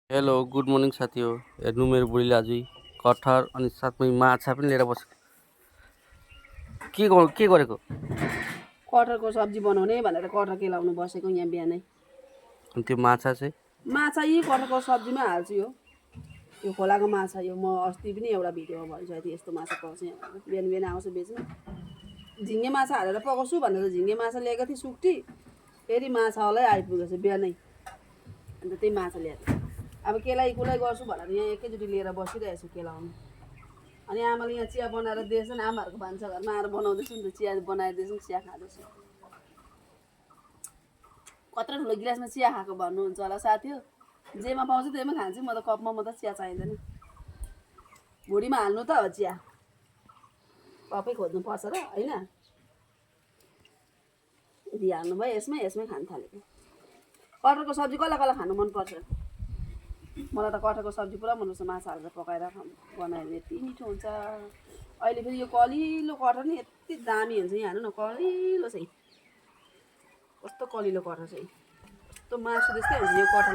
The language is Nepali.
हेलो गुड मर्निङ साथी हो। हेर्नु मेरो बुढीले आज कटहर अनि साथमै माछा पनि लिएर बस्यो। के गरेको? कटहरको सब्जी बनाउने भनेर कटहर केलाउनु बसेको यहाँ बिहानै। अनि त्यो माछा चाहिँ माछा यी कटहरको सब्जीमा हाल्छु। यो खोलाको माछा यो म अस्ति पनि एउटा भिडियोमा भनिसकेको थिएँ यस्तो माछा पाउँछ यहाँ भनेर। बिहान बिहान आउँछ बेच्नु। झिङ्गे माछा हालेर पकाउँछु भनेर झिङ्गे माछा ल्याएको थिएँ सुक्टी। फेरि माछावालै आइपुगेछ बिहानै। अन्त त्यही माछा ल्याएको। अब केलाइ कुलाई गर्छु भनेर यहाँ एकैचोटि लिएर बसिरहेको छु केलाउनु। अनि आमाले यहाँ चिया बनाएर दिएछन्। आमाहरूको भान्सा घरमा आएर बनाउँदैछु नि त, चिया बनाएर दिएछन्, चिया खाँदैछु। कत्रो ठुलो गिलासमा चिया खाएको भन्नुहुन्छ होला साथी हो। जेमा पाउँछ त्यहीमा खान्छु म त, कपमा म त चिया चाहिँदैन। भुँडीमा हाल्नु त हो चिया, कपै खोज्नुपर्छ र होइन। दिइहाल्नु भयो यसमै खानु थालेको। कटहरको सब्जी कसलाई कसलाई खानु मनपर्छ? मलाई त कटहरको सब्जी पुरा मनपर्छ। माछा हालेर पकाएर बनायो भने यति मिठो हुन्छ। अहिले फेरि यो कलिलो कटहर नि यति दामी हुन्छ। यहाँ हेर्नु न कलिलो चाहिँ, कस्तो कलिलो कटहर चाहिँ, कस्तो मासु जस्तै हुन्छ यो कटहर।